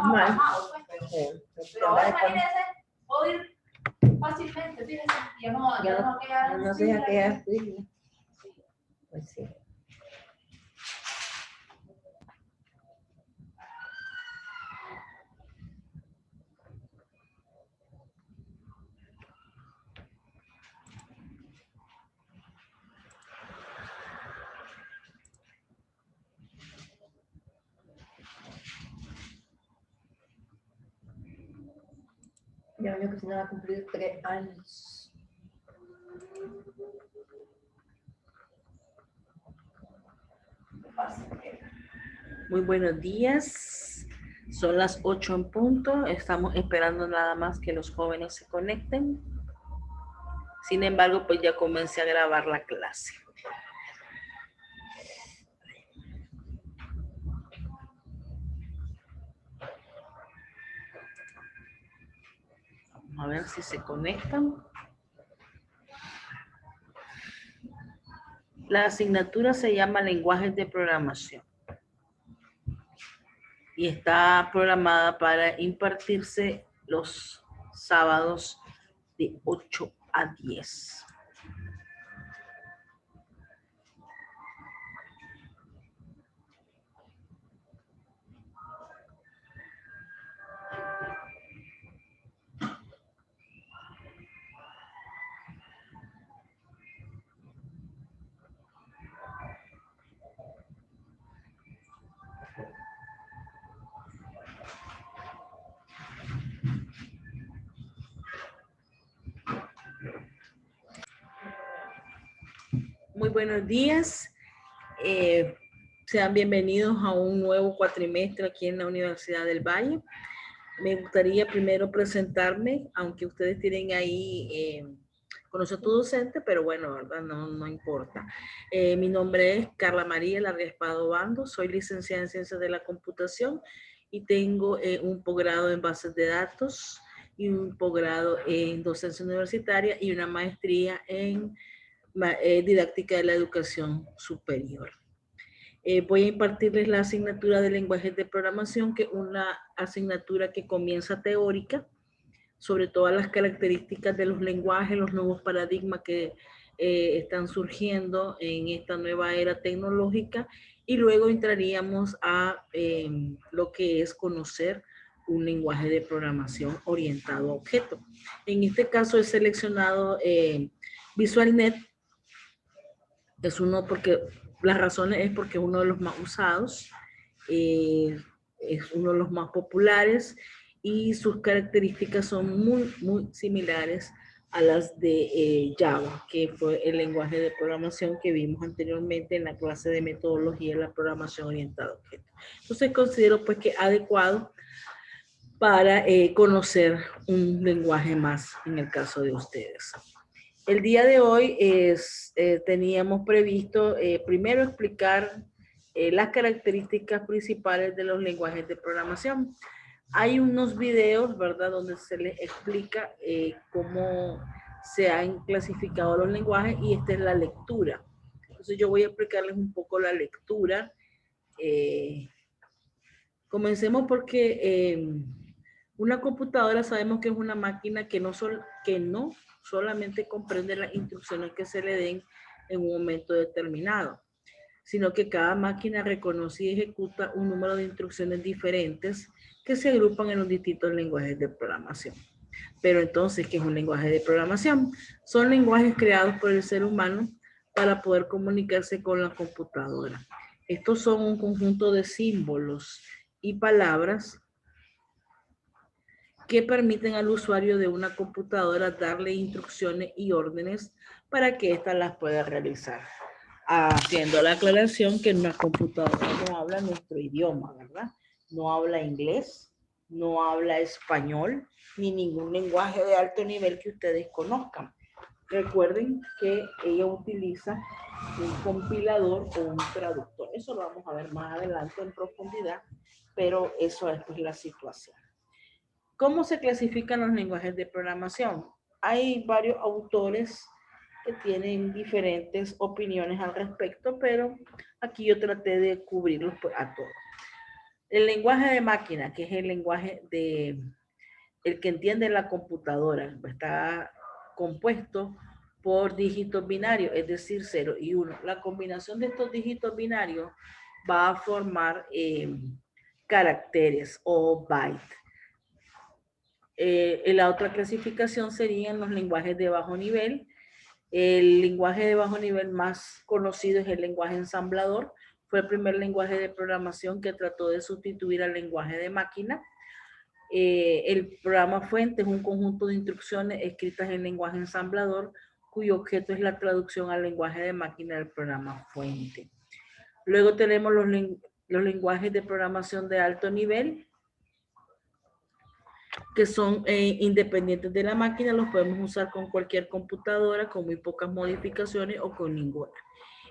programado, pues, pero ahora imagínense, puedo ir fácilmente, fíjense, ya no se deja quedar. Pues sí. Ya mi cocina va a cumplir 3 años. Muy buenos días. Son las 8 en punto. Estamos esperando nada más que los jóvenes se conecten. Sin embargo, pues ya comencé a grabar la clase. Vamos a ver si se conectan. La asignatura se llama Lenguajes de Programación y está programada para impartirse los sábados de 8 a 10. Muy buenos días. Sean bienvenidos a un nuevo cuatrimestre aquí en la Universidad del Valle. Me gustaría primero presentarme, aunque ustedes tienen ahí conoce a tu docente, pero bueno, ¿verdad? No importa. Mi nombre es Carla María Larrea Obando, soy licenciada en Ciencias de la Computación y tengo un posgrado en Bases de Datos y un posgrado en Docencia Universitaria y una maestría en Didáctica de la Educación Superior. Voy a impartirles la asignatura de lenguajes de programación, que es una asignatura que comienza teórica sobre todas las características de los lenguajes, los nuevos paradigmas que están surgiendo en esta nueva era tecnológica, y luego entraríamos a lo que es conocer un lenguaje de programación orientado a objetos. En este caso he seleccionado VisualNet. Es uno porque, las razones es porque es uno de los más usados, es uno de los más populares y sus características son muy similares a las de Java, que fue el lenguaje de programación que vimos anteriormente en la clase de metodología de la programación orientada a objetos. Entonces considero pues que es adecuado para conocer un lenguaje más en el caso de ustedes. El día de hoy teníamos previsto primero explicar las características principales de los lenguajes de programación. Hay unos videos, ¿verdad?, donde se les explica cómo se han clasificado los lenguajes, y esta es la lectura. Entonces yo voy a explicarles un poco la lectura. Comencemos porque una computadora sabemos que es una máquina que no solamente comprende las instrucciones que se le den en un momento determinado, sino que cada máquina reconoce y ejecuta un número de instrucciones diferentes que se agrupan en los distintos lenguajes de programación. Pero entonces, ¿qué es un lenguaje de programación? Son lenguajes creados por el ser humano para poder comunicarse con la computadora. Estos son un conjunto de símbolos y palabras que permiten al usuario de una computadora darle instrucciones y órdenes para que ésta las pueda realizar. Haciendo la aclaración que una computadora no habla nuestro idioma, ¿verdad? No habla inglés, no habla español, ni ningún lenguaje de alto nivel que ustedes conozcan. Recuerden que ella utiliza un compilador o un traductor. Eso lo vamos a ver más adelante en profundidad, pero eso es pues la situación. ¿Cómo se clasifican los lenguajes de programación? Hay varios autores que tienen diferentes opiniones al respecto, pero aquí yo traté de cubrirlos a todos. El lenguaje de máquina, que es el lenguaje el que entiende la computadora, está compuesto por dígitos binarios, es decir, 0 y 1. La combinación de estos dígitos binarios va a formar caracteres o bytes. La otra clasificación serían los lenguajes de bajo nivel. El lenguaje de bajo nivel más conocido es el lenguaje ensamblador. Fue el primer lenguaje de programación que trató de sustituir al lenguaje de máquina. El programa fuente es un conjunto de instrucciones escritas en lenguaje ensamblador cuyo objeto es la traducción al lenguaje de máquina del programa fuente. Luego tenemos los lenguajes de programación de alto nivel, que son independientes de la máquina, los podemos usar con cualquier computadora, con muy pocas modificaciones o con ninguna.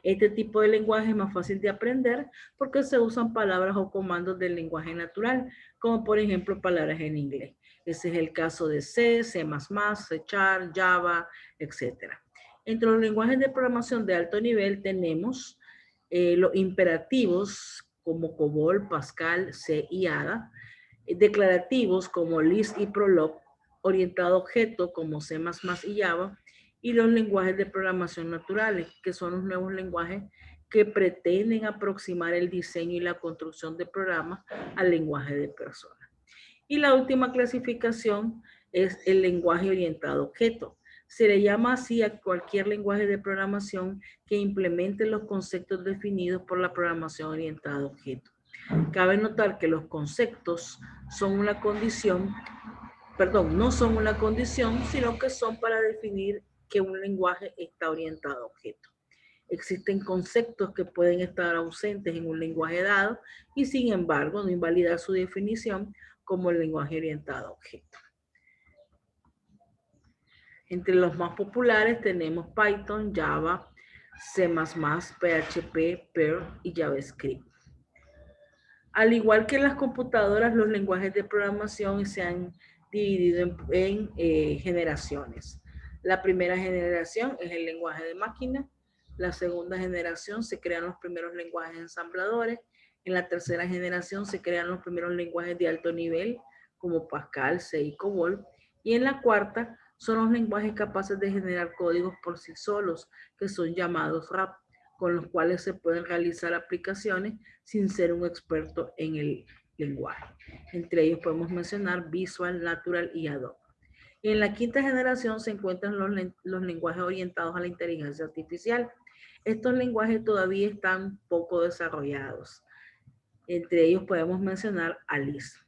Este tipo de lenguaje es más fácil de aprender porque se usan palabras o comandos del lenguaje natural, como por ejemplo palabras en inglés. Ese es el caso de C, C++, C#, Java, etc. Entre los lenguajes de programación de alto nivel tenemos los imperativos como COBOL, Pascal, C y Ada, declarativos como Lisp y Prolog, orientado a objetos como C++ y Java, y los lenguajes de programación naturales, que son los nuevos lenguajes que pretenden aproximar el diseño y la construcción de programas al lenguaje de personas. Y la última clasificación es el lenguaje orientado a objetos. Se le llama así a cualquier lenguaje de programación que implemente los conceptos definidos por la programación orientada a objetos. Cabe notar que los conceptos son una condición, no son una condición, sino que son para definir que un lenguaje está orientado a objetos. Existen conceptos que pueden estar ausentes en un lenguaje dado y sin embargo no invalidar su definición como el lenguaje orientado a objetos. Entre los más populares tenemos Python, Java, C++, PHP, Perl y JavaScript. Al igual que en las computadoras, los lenguajes de programación se han dividido en generaciones. La primera generación es el lenguaje de máquina. La segunda generación se crean los primeros lenguajes ensambladores. En la tercera generación se crean los primeros lenguajes de alto nivel, como Pascal, C y COBOL. Y en la cuarta son los lenguajes capaces de generar códigos por sí solos, que son llamados RAP, con los cuales se pueden realizar aplicaciones sin ser un experto en el lenguaje. Entre ellos podemos mencionar Visual, Natural y Adobe. En la quinta generación se encuentran los lenguajes orientados a la inteligencia artificial. Estos lenguajes todavía están poco desarrollados. Entre ellos podemos mencionar Alice.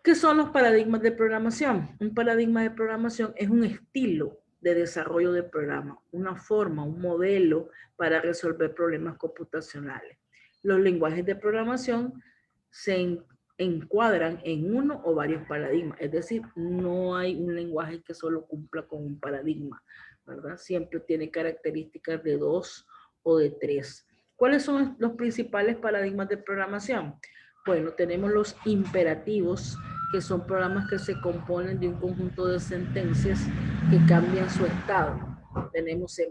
¿Qué son los paradigmas de programación? Un paradigma de programación es un estilo de desarrollo de programa, una forma, un modelo para resolver problemas computacionales. Los lenguajes de programación se encuadran en uno o varios paradigmas, es decir, no hay un lenguaje que solo cumpla con un paradigma, ¿verdad? Siempre tiene características de 2 o de 3. ¿Cuáles son los principales paradigmas de programación? Bueno, tenemos los imperativos, que son programas que se componen de un conjunto de sentencias que cambian su estado. Tenemos C++,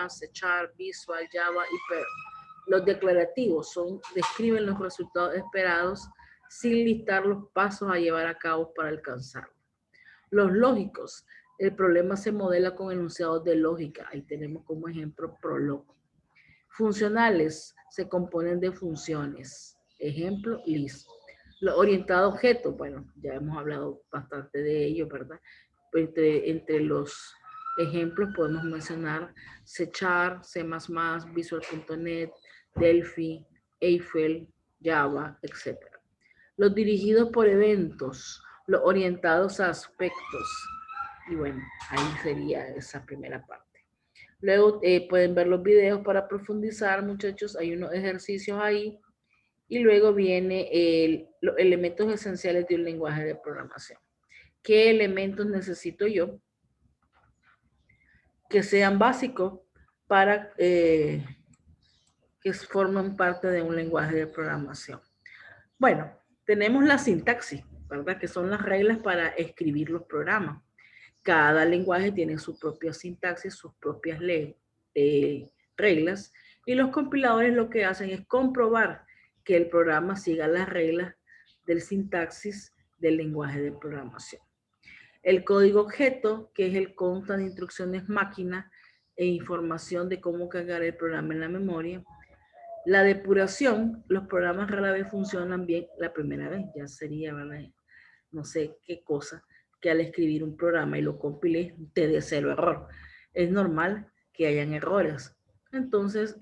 C#, Visual, Java y Perl. Los declarativos describen los resultados esperados sin listar los pasos a llevar a cabo para alcanzarlos. Los lógicos, el problema se modela con enunciados de lógica. Ahí tenemos como ejemplo Prolog. Funcionales se componen de funciones. Ejemplo, Lisp. Lo orientado a objetos, bueno, ya hemos hablado bastante de ello, ¿verdad? Entre los ejemplos podemos mencionar C#, C++, Visual.net, Delphi, Eiffel, Java, etc. Los dirigidos por eventos, los orientados a aspectos. Y bueno, ahí sería esa primera parte. Luego pueden ver los videos para profundizar, muchachos. Hay unos ejercicios ahí. Y luego viene los elementos esenciales de un lenguaje de programación. ¿Qué elementos necesito yo que sean básicos para que formen parte de un lenguaje de programación? Bueno, tenemos la sintaxis, ¿verdad? Que son las reglas para escribir los programas. Cada lenguaje tiene su propia sintaxis, sus propias reglas, y los compiladores lo que hacen es comprobar que el programa siga las reglas del sintaxis del lenguaje de programación. El código objeto, que es el consta de instrucciones máquina e información de cómo cargar el programa en la memoria. La depuración, los programas rara vez funcionan bien la primera vez, ya sería, ¿verdad? No sé qué cosa, que al escribir un programa y lo compilé, te dé cero error. Es normal que hayan errores. Entonces,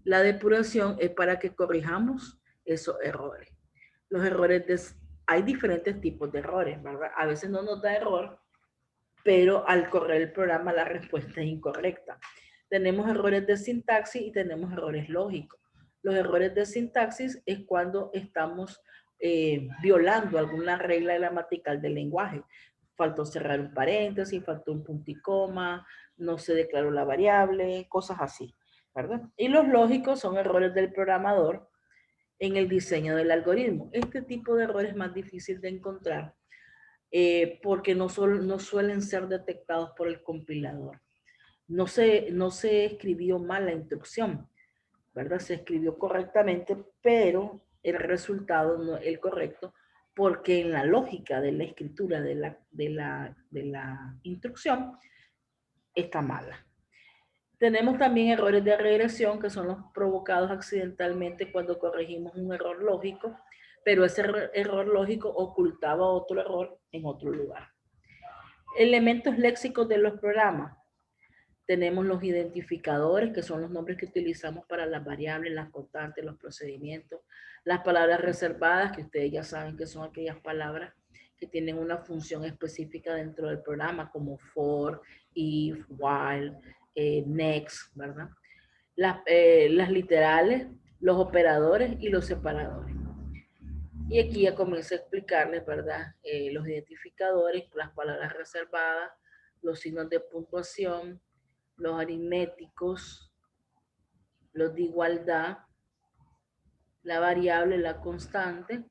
la depuración es para que corrijamos esos errores. Los errores, hay diferentes tipos de errores, ¿verdad? A veces no nos da error, pero al correr el programa la respuesta es incorrecta. Tenemos errores de sintaxis y tenemos errores lógicos. Los errores de sintaxis es cuando estamos violando alguna regla gramatical del lenguaje. Faltó cerrar un paréntesis, faltó un punto y coma, no se declaró la variable, cosas así, ¿verdad? Y los lógicos son errores del programador en el diseño del algoritmo. Este tipo de errores es más difícil de encontrar porque no suelen ser detectados por el compilador. No se escribió mal la instrucción, ¿verdad? Se escribió correctamente, pero el resultado no es el correcto, porque en la lógica de la escritura de la instrucción está mala. Tenemos también errores de regresión, que son los provocados accidentalmente cuando corregimos un error lógico, pero ese error lógico ocultaba otro error en otro lugar. Elementos léxicos de los programas. Tenemos los identificadores, que son los nombres que utilizamos para las variables, las constantes, los procedimientos. Las palabras reservadas, que ustedes ya saben que son aquellas palabras que tienen una función específica dentro del programa, como for, if, while, next, ¿verdad? Las literales, los operadores y los separadores. Y aquí ya comienzo a explicarles, ¿verdad? Los identificadores, las palabras reservadas, los signos de puntuación, los aritméticos, los de igualdad, la variable, la constante,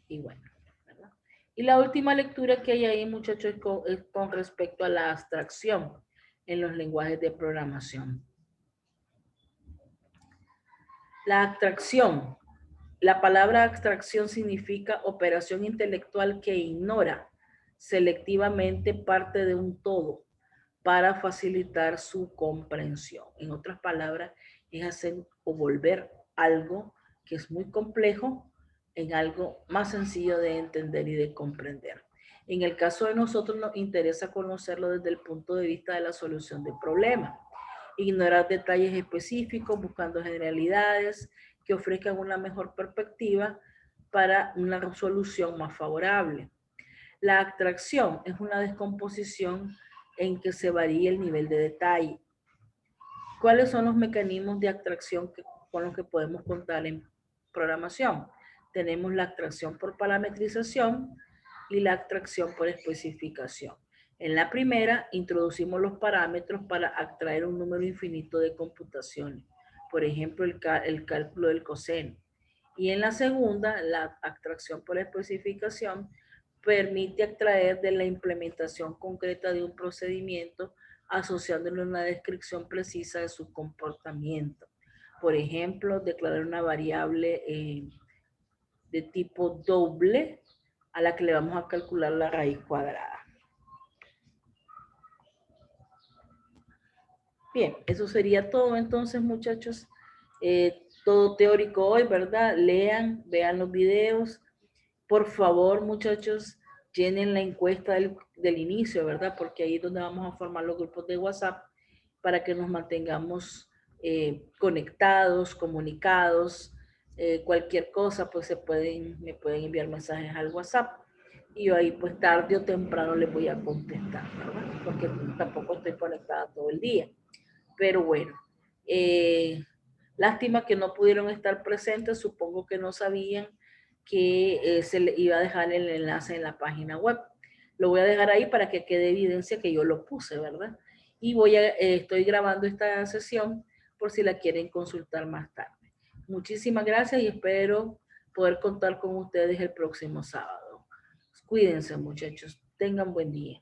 y bueno, ¿verdad? Y la última lectura que hay ahí, muchachos, es con respecto a la abstracción en los lenguajes de programación. La abstracción. La palabra abstracción significa operación intelectual que ignora selectivamente parte de un todo para facilitar su comprensión. En otras palabras, es hacer o volver algo que es muy complejo en algo más sencillo de entender y de comprender. En el caso de nosotros nos interesa conocerlo desde el punto de vista de la solución del problema. Ignorar detalles específicos, buscando generalidades que ofrezcan una mejor perspectiva para una solución más favorable. La abstracción es una descomposición en que se varía el nivel de detalle. ¿Cuáles son los mecanismos de abstracción con los que podemos contar en programación? Tenemos la abstracción por parametrización y la abstracción por especificación. En la primera, introducimos los parámetros para abstraer un número infinito de computaciones. Por ejemplo, el cálculo del coseno. Y en la segunda, la abstracción por especificación permite abstraer de la implementación concreta de un procedimiento asociándole una descripción precisa de su comportamiento. Por ejemplo, declarar una variable de tipo doble a la que le vamos a calcular la raíz cuadrada. Bien, eso sería todo entonces, muchachos. Todo teórico hoy, ¿verdad? Lean, vean los videos. Por favor, muchachos, llenen la encuesta del inicio, ¿verdad? Porque ahí es donde vamos a formar los grupos de WhatsApp para que nos mantengamos conectados, comunicados. Cualquier cosa, pues me pueden enviar mensajes al WhatsApp y yo ahí pues tarde o temprano les voy a contestar, ¿verdad? Porque tampoco estoy conectada todo el día. Pero bueno, lástima que no pudieron estar presentes, supongo que no sabían que se le iba a dejar el enlace en la página web. Lo voy a dejar ahí para que quede evidencia que yo lo puse, ¿verdad? Y estoy grabando esta sesión por si la quieren consultar más tarde. Muchísimas gracias y espero poder contar con ustedes el próximo sábado. Cuídense, muchachos. Tengan buen día.